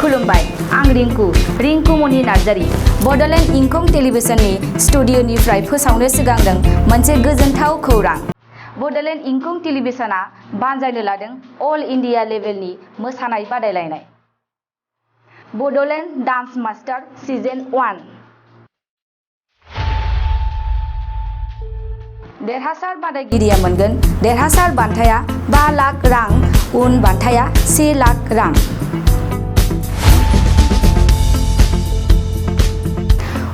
खुलुमबाय आं रिंकु मनि नार्जारी बडलेण्ड इंखं टेलिभिजननि स्टुडिअनिफ्राय फोसावनो सिगांदों मोनसे गोजोनथाव खौरां। बडलेण्ड इंखं टेलिभिजनआ बानजायनो लादों अल इंडिया लेभेलनि मोसानाय बादायलायनाय बडलेण्ड डांस मास्टार सीजन 1। देरहासार बादायगिरिया मोनगोन देरहासार बान्थाया 5 लाख रां, उन बान्थाया 1 लाख रां।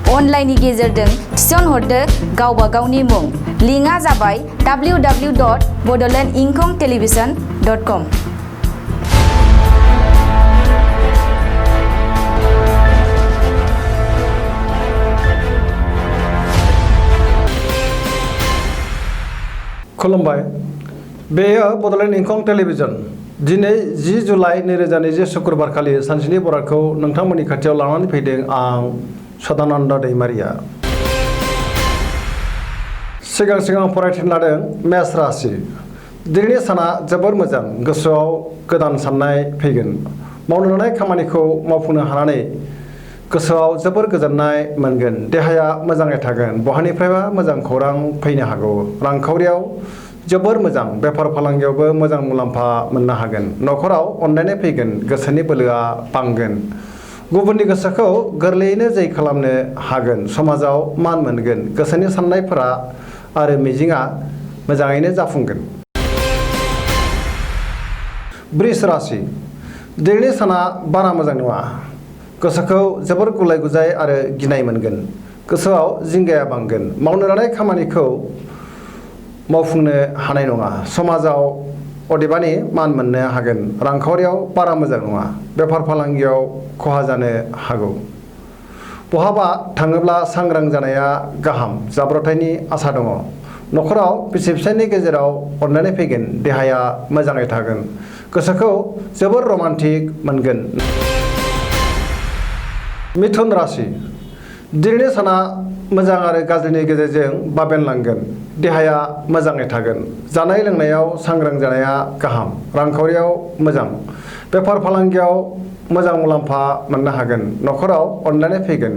अनलाइननि गेजेरजों थिसनहरदो गावबा गावनि मुं। लिंकआ जाबाय www.bodolandinkhongtelevision.com। खुलुमबाय, बेयो बडलेण्ड इंखं टेलिभिजन। दिनै 10 जुलाइ 2020 शुक्रबार खालि सानसेनि बरादखौ नोंथांमोननि खाथियाव लानानै फैदों आं सदानन्द दैमारिया। सिगां फरायथारनो लादों मेष राशि। दिनैनि साना जोबोर मोजां, गोसोआव गोदान साननाय फैगोन। मावनो लानाय खामानिखौ मावफुंनो हानानै गोसोआव जोबोर गोजोननाय मोनगोन। देहाया मोजाङै थागोन। बहानिफ्रायबा मोजां खौरां फैनो हागौ। रांखावरियाव जोबोर मोजां, बेफार फालांगियावबो मोजां मुलाम्फा मोननो हागोन। न'खराव अनलायनाय फैगोन, गोसोनि बोलोआ बांगोन। गुबुननि गोसोखौ गोरलैयैनो जै खालामनो हागोन। समाजाव मान मोनगोन। गोसोनि साननायफोरा आरो मिजिंआ मोजाङैनो जाफुंगोन। बृष राशि। दिनैनि साना बारा मोजां नङा। गोसोखौ जोबोर गुलाय गुजाय आरो गिनाय मोनगोन। गोसोआव जिंगाया बांगोन। मावनो लानाय खामानिखौ मावफुंनो हानाय नङा। समाजाव अदेबानि मान मोननो हागोन। रांखावरियाव बारा मोजां नङा। बेफार फालांगियाव खहा जानो हागौ। बहाबा थाङोब्ला सांग्रां जानाया गाहाम। जाब्रबथायनि आसा दङ। न'खराव बिसि फिसायनि गेजेराव अनलायनाय फैगोन। देहाया मोजाङै थागोन। गोसोखौ जोबोर रमान्टिक मोनगोन। मिथुन राशि। दिनैनि साना मोजां आरो गाज्रिनि गेजेरजों बाबेनलांगोन। देहाया मोजाङै थागोन। जानाय लोंनायाव सांग्रां जानाया गाहाम। रांखावरियाव मोजां। बेफार फालांगियाव मोजां मुलाम्फा मोननो हागोन। न'खराव अनलायनाय फैगोन।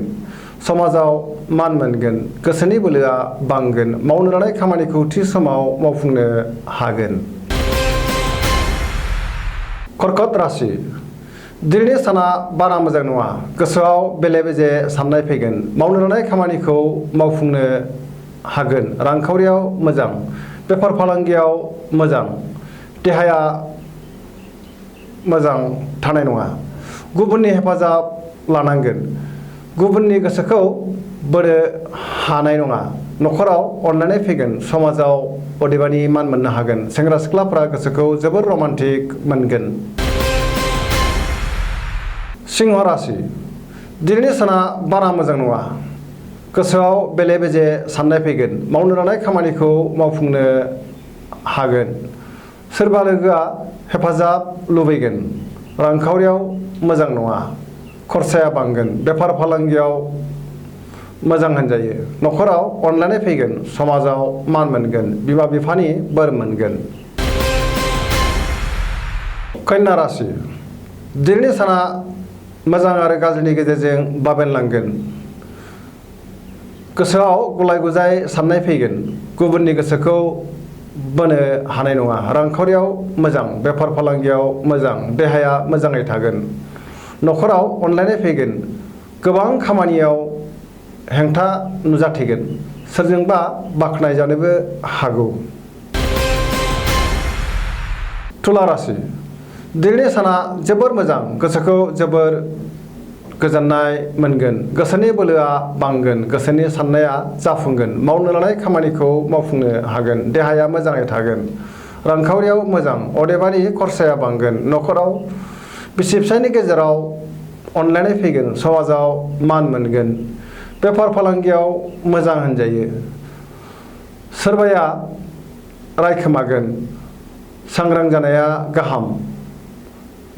समाजाव मान मोनगोन। गोसोनि बोलोआ बांगोन। मावनो लानाय खामानिखौ थि समाव मावफुंनो हागोन। कर्कट राशि। दिनैनि साना बारा मोजां नङा। गोसोआव बेले बेजे साननाय फैगोन। मावनो लानाय खामानिखौ मावफुंनो हागोन। रांखावरियाव मोजां। बेफार फालांगियाव मोजां। देहाया मोजां थानाय नङा। गुबुननि हेफाजाब लानांगोन। गुबुननि गोसोखौ बोनो हानाय नङा। न'खराव अनलायनाय फैगोन। समाजाव अदेबानि मान मोननो हागोन। सेंग्रा सिख्लाफ्रा गोसोखौ जोबोर रमान्टिक मोनगोन। सिंह राशि। दिनैनि साना बारा मोजां नङा। गोसोआव बेले बेजे साननाय फैगोन। मावनो लानाय खामानिखौ मावफुंनो हागोन। सोरबा लोगोआ हेफाजाब लुबैगोन। रांखावरियाव मोजां नङा। खरसाया बांगोन। बेफार फालांगियाव मोजां होनजायो। न'खराव अनलायनाय फैगोन। समाजाव मान मोनगोन। बिमा बिफानि बोर मोनगोन। कन्या राशि। दिनैनि साना मोजां आरो गाज्रिनि गेजेरजों बाबेनलांगोन। गोसोआव गुलाय गुजाय साननाय फैगोन। गुबुननि गोसोखौ बोनो हानाय नङा। रांखावरियाव मोजां। बेफार फालांगियाव मोजां। देहाया मोजाङै थागोन। न'खराव अनलायनाय फैगोन। गोबां खामानियाव हेंथा नुजाथिगोन। सोरजोंबा बाख्नाय जानोबो हागौ। तुला राशि। दिनैनि साना जोबोर मोजां। गोसोखौ जोबोर गोजोननाय मोनगोन। गोसोनि बोलोआ बांगोन। गोसोनि साननाया जाफुंगोन। मावनो लानाय खामानिखौ मावफुंनो हागोन। देहाया मोजाङै थागोन। रांखावरियाव मोजां। अदेबानि खरसाया बांगोन। न'खराव बिसि फिसायनि गेजेराव अनलायनाय फैगोन। समाजाव मान मोनगोन। बेफार फालांगियाव मोजां होनजायो। सोरबाया रायखोमागोन। सांग्रां जानाया गाहाम।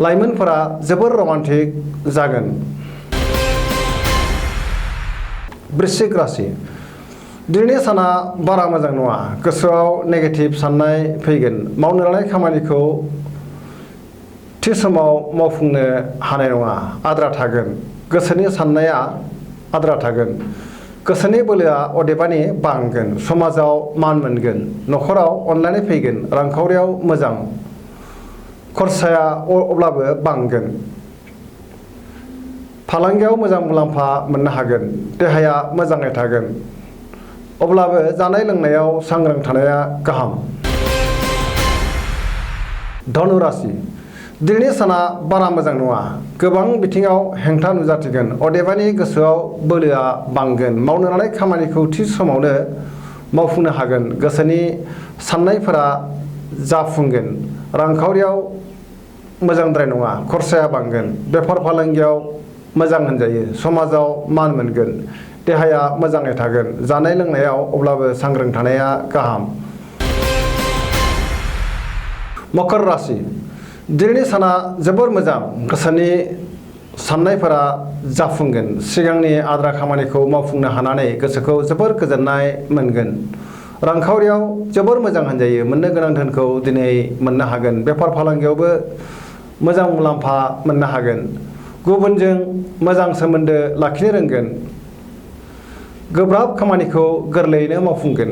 लाइमोनफोरा जोबोर रमान्टिक जागोन। वृश्चिक राशि। दिनैनि साना बारा मोजां नङा। गोसोआव नेगेटिभ साननाय फैगोन। मावनो लानाय खामानिखौ थि समाव मावफुंनो हानाय नङा, आद्रा थागोन। गोसोनि साननाया आद्रा थागोन। गोसोनि बोलोआ अदेबानि बांगोन, समाजाव मान मोनगोन, न'खराव अनलायनाय फैगोन, रांखावरियाव मोजां, खरसाया अब्लाबो बांगोन, फालांगियाव मोजां मुलाम्फा मोननो हागोन, देहाया मोजाङै थागोन। अब्लाबो जानाय लोंनायाव सांग्रां थानाया गाहाम। धनु राशि दिनैनि साना बारा मोजां नङा, गोबां बिथिङाव हेंथा नुजाथिगोन, अदेबानि गोसोआव बोलोआ बांगोन, मावनो लानाय खामानिखौ थि समावनो मावफुंनो हागोन, गोसोनि साननायफोरा जाफुंगोन, रांखावरियाव मोजांद्राय नङा, खरसाया बांगोन, बेफार फालांगियाव मोजां होनजायो, समाजाव मान मोनगोन, देहाया मोजाङै थागोन, जानाय लोंनायाव अब्लाबो सांग्रां थानाया गाहाम। मकर राशि दिनैनि साना जोबोर मोजां, गोसोनि साननायफोरा जाफुंगोन, सिगांनि आद्रा खामानिखौ मावफुंनो हानानै गोसोखौ जोबोर गोजोननाय मोनगोन, रांखावरियाव जोबोर मोजां होनजायो, मोननो गोनां धोनखौ दिनै मोननो हागोन, बेफार फालांगियावबो मोजां मुलाम्फा मोननो हागोन, गुबुनजों मोजां सोमोन्दो लाखिनो रोंगोन, गोब्राब खामानिखौ गोरलैयैनो मावफुंगोन,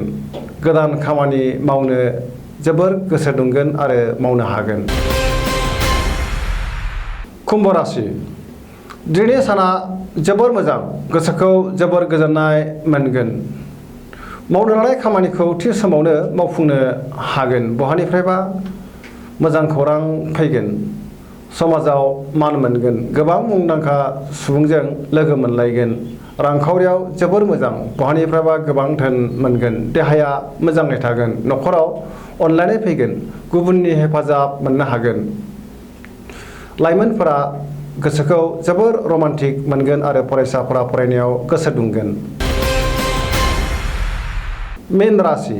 गोदान खामानि मावनो जोबोर गोसो दुंगोन आरो मावनो हागोन। कुम्भ राशि दिनैनि साना जोबोर मोजां, गोसोखौ जोबोर गोजोननाय मोनगोन, मावनो लानाय खामानिखौ थि समावनो मावफुंनो हागोन, बहानिफ्रायबा मोजां खौरां फैगोन, समाजाव मान मोनगोन, गोबां मुंदांखा सुबुंजों लोगो मोनलायगोन, रांखावरियाव जोबोर मोजां, बहानिफ्रायबा गोबां धोन मोनगोन, देहाया मोजाङै थागोन, न'खराव अनलायनाय फैगोन, गुबुननि हेफाजाब मोननो हागोन, लाइमोनफोरा गोसोखौ जोबोर रमान्टिक मोनगोन आरो फरायसाफोरा फरायनायाव गोसो दुंगोन। मीन राशि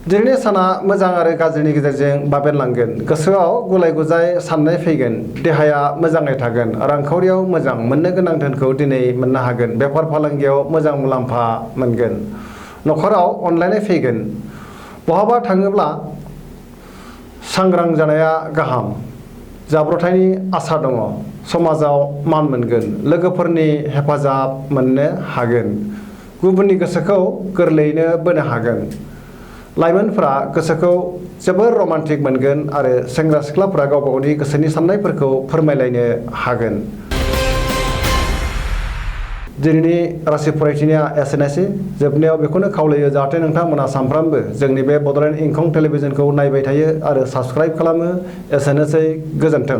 दिनैनि साना मोजां आरो गाज्रिनि गेजेरजों बाबेनलांगोन, गोसोआव गुलाय गुजाय साननाय फैगोन, देहाया मोजाङै थागोन, रांखावरियाव मोजां, मोननो गोनां धोनखौ दिनै मोननो हागोन, बेफार फालांगियाव मोजां मुलाम्फा मोनगोन, न'खराव अनलायनाय फैगोन, बहाबा थाङोब्ला सांग्रां जानाया गाहाम, जाब्रबथायनि आसा दङ, समाजाव मान मोनगोन, लोगोफोरनि हेफाजाब मोननो हागोन, गुबुननि गोसोखौ गोरलैयैनो बोनो हागोन, लाइमोनफोरा गोसोखौ जोबोर रमान्टिक मोनगोन आरो सेंग्रा सिख्लाफोरा गावबा गावनि गोसोनि साननायफोरखौ फोरमायलायनो हागोन। दिनैनि राशि फरायथिनाया एसेनोसै, जोबनायाव बेखौनो खावलायो जाहाथे नोंथांमोना सानफ्रामबो जोंनि बे बड'लेण्ड इंखं टेलिभिजनखौ नायबाय थायो आरो साबस्क्राइब खालामो। एसेनोसै, गोजोन्थों।